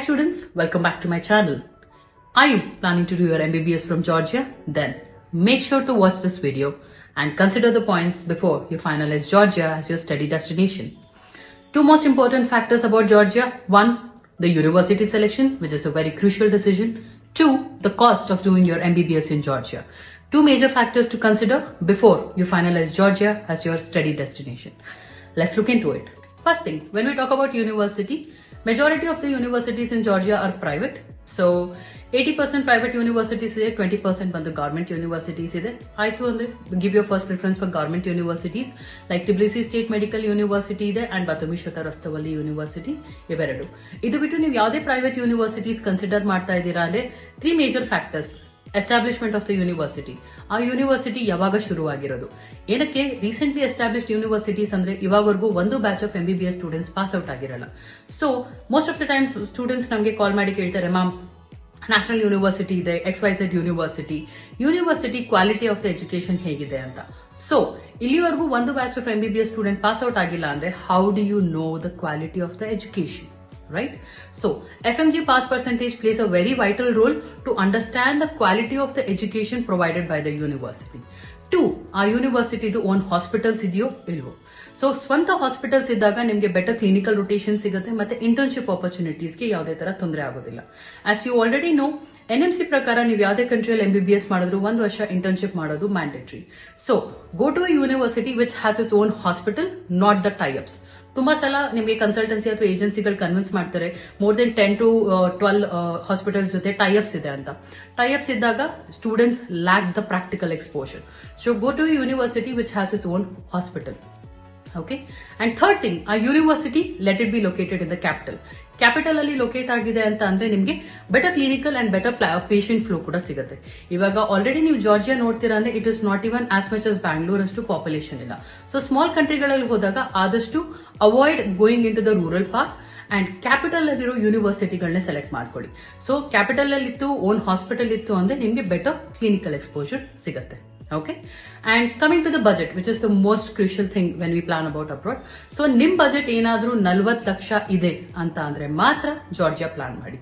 students, welcome back to my channel. Are you planning to do your MBBS from Georgia? Then make sure to watch this video and consider the points before you finalize Georgia as your study destination. Two most important factors about Georgia. One, the university selection, which is a very crucial decision. Two, the cost of doing your MBBS in Georgia. Two major factors to consider before you finalize Georgia as your study destination. Let's look into it. First thing, when we talk about university, majority of the universities in Georgia are private. So 80% private universities ಇದೆ, 20% ಬಂದು government universities ಇದೆ. ಆಯ್ತು ಅಂದ್ರೆ give your first preference for government universities like Tbilisi State Medical University ಇದೆ and Batumi Shota Rustaveli university ಇವೆರಡು. ಇದು ಬಿಟ್ಟು ನೀವು ಯಾವುದೇ ಪ್ರೈವೇಟ್ ಯೂನಿವರ್ಸಿಟೀಸ್ ಕನ್ಸಿಡರ್ ಮಾಡ್ತಾ ಇದ್ದೀರಾ ಅಂದ್ರೆ 3 major factors. Establishment of the university, ಆ ಯೂನಿವರ್ಸಿಟಿ ಯಾವಾಗ ಶುರುವಾಗಿರೋದು, ಏನಕ್ಕೆ ರೀಸೆಂಟ್ಲಿ ಎಸ್ಟಾಬ್ಲಿಷ್ಡ್ ಯೂನಿವರ್ಸಿಟೀಸ್ ಅಂದ್ರೆ ಇವಾಗವರೆಗೂ ಒಂದು batch of MBBS students pass out ಆಗಿರಲ್ಲ. So most of the times students ನಮಗೆ ಕಾಲ್ ಮಾಡಿ ಕೇಳ್ತಾರೆ, ಮ್ಯಾಮ್ ನ್ಯಾಷನಲ್ ಯೂನಿವರ್ಸಿಟಿ ಇದೆ, XYZ university quality of the education ಹೇಗಿದೆ ಅಂತ. ಸೊ ಇಲ್ಲಿವರೆಗೂ ಒಂದು batch of MBBS student pass out ಆಗಿಲ್ಲ ಅಂದ್ರೆ how do you know the quality of the education? Right? So, FMG pass percentage plays a very vital role to understand the quality of the education provided by the university. 2, our university do own hospitals ಇದೆಯೋ ಇಲ್ವೋ. So ಸ್ವಂತ hospitals ಇದ್ದಾಗ ನಿಮಗೆ better clinical rotation ಸಿಗುತ್ತೆ ಮತ್ತೆ internship ಆಪರ್ಚುನಿಟೀಸ್ಗೆ ಯಾವುದೇ ತರ ತೊಂದರೆ ಆಗೋದಿಲ್ಲ. As you already know, NMC ಪ್ರಕಾರ ನೀವು ಯಾವುದೇ ಕಂಟ್ರಿಯಲ್ಲಿ MBBS ಮಾಡಿದ್ರು 1 ವರ್ಷ ಇಂಟರ್ನ್ಶಿಪ್ ಮಾಡೋದು mandatory. So go to a university which has its own hospital, not the tie ups. ತುಂಬಾ ಸಲ ನಿಮಗೆ ಕನ್ಸಲ್ಟೆನ್ಸಿ ಅಥವಾ ಏಜೆನ್ಸಿಗಳು ಕನ್ವಿನ್ಸ್ ಮಾಡ್ತಾರೆ ಮೋರ್ ದೆನ್ 10 to 12 ಹಾಸ್ಪಿಟಲ್ಸ್ ಜೊತೆ ಟೈಅಪ್ಸ್ ಇದೆ ಅಂತ. ಟೈಅಪ್ಸ್ ಇದ್ದಾಗ students lack the practical exposure. So go to university which has its own hospital. Okay, and third thing, a university let it be located in the capital ಅಲ್ಲಿ locate ಆಗಿದೆ ಅಂತ ಅಂದ್ರೆ ನಿಮಗೆ better clinical and better patient flow ಕೂಡ ಸಿಗುತ್ತೆ. ಇವಾಗ already ನೀವು Georgia ನೋಡ್ತೀರಾ ಅಂದ್ರೆ it is not even as much as Bangalore ಅಷ್ಟು ಪಾಪ್ಯುಲೇಷನ್ ಇಲ್ಲ. ಸೊ ಸ್ಮಾಲ್ ಕಂಟ್ರಿಗಳಲ್ಲಿ ಹೋದಾಗ ಆದಷ್ಟು avoid going in to the rural part and capital ಅಲ್ಲಿರೋ ಯೂನಿವರ್ಸಿಟಿಗಳನ್ನ ಸೆಲೆಕ್ಟ್ ಮಾಡ್ಕೊಳ್ಳಿ. ಸೊ ಕ್ಯಾಪಿಟಲ್ ಅಲ್ಲಿ ಇತ್ತು, ಓನ್ ಹಾಸ್ಪಿಟಲ್ ಇತ್ತು ಅಂದ್ರೆ ನಿಮಗೆ ಬೆಟರ್ ಕ್ಲಿನಿಕಲ್ ಎಕ್ಸ್ಪೋಜರ್ ಸಿಗುತ್ತೆ. Okay, and coming to the budget, which is the most crucial thing when we plan about abroad. So ನಿಮ್ ಬಜೆಟ್ ಏನಾದ್ರೂ 40 ಲಕ್ಷ ಇದೆ ಅಂತ ಅಂದ್ರೆ ಮಾತ್ರ ಜಾರ್ಜಿಯಾ ಪ್ಲಾನ್ ಮಾಡಿ.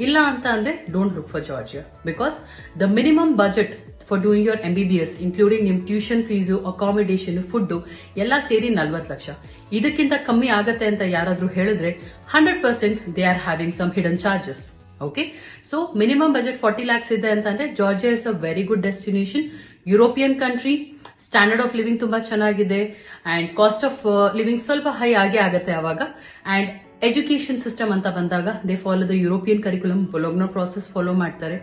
ಇಲ್ಲ ಅಂತ ಅಂದ್ರೆ don't look for Georgia, because the minimum budget for doing your MBBS including ನಿಮ್ ಟ್ಯೂಷನ್ ಫೀಸು, ಅಕಾಮಿಡೇಷನ್, ಫುಡ್ ಎಲ್ಲ ಸೇರಿ 40 ಲಕ್ಷ. ಇದಕ್ಕಿಂತ ಕಮ್ಮಿ ಆಗತ್ತೆ ಅಂತ ಯಾರಾದ್ರೂ ಹೇಳಿದ್ರೆ 100% they are having some hidden charges. Okay, so minimum budget 40 lakhs ಇದೆ ಅಂತಂದ್ರೆ Georgia is a very good destination. European country, standard of living ತುಂಬಾ ಚೆನ್ನಾಗಿದೆ ಅಂಡ್ ಕಾಸ್ಟ್ ಆಫ್ ಲಿವಿಂಗ್ ಸ್ವಲ್ಪ ಹೈ ಆಗೇ ಆಗುತ್ತೆ ಅವಾಗ. ಅಂಡ್ ಎಜುಕೇಶನ್ ಸಿಸ್ಟಮ್ ಅಂತ ಬಂದಾಗ they follow the European curriculum, Bologna process follow ಮಾಡ್ತಾರೆ.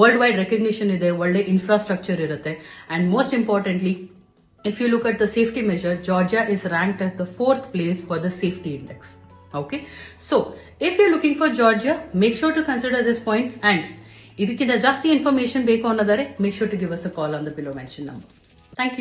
ವರ್ಲ್ಡ್ ವೈಡ್ ರೆಕಗ್ನಿಷನ್ ಇದೆ, ಒಳ್ಳೆ ಇನ್ಫ್ರಾಸ್ಟ್ರಕ್ಚರ್ ಇರುತ್ತೆ. And most importantly, if you look at the safety measure, Georgia is ranked at the 4th place for the safety index. Okay, so if you're looking for Georgia, make sure to consider these points, and ಇದಕ್ಕಿಂತ ಜಾಸ್ತಿ information ಬೇಕು ಅನ್ನೋದಾದ್ರೆ make sure to give us a call on the below mentioned number.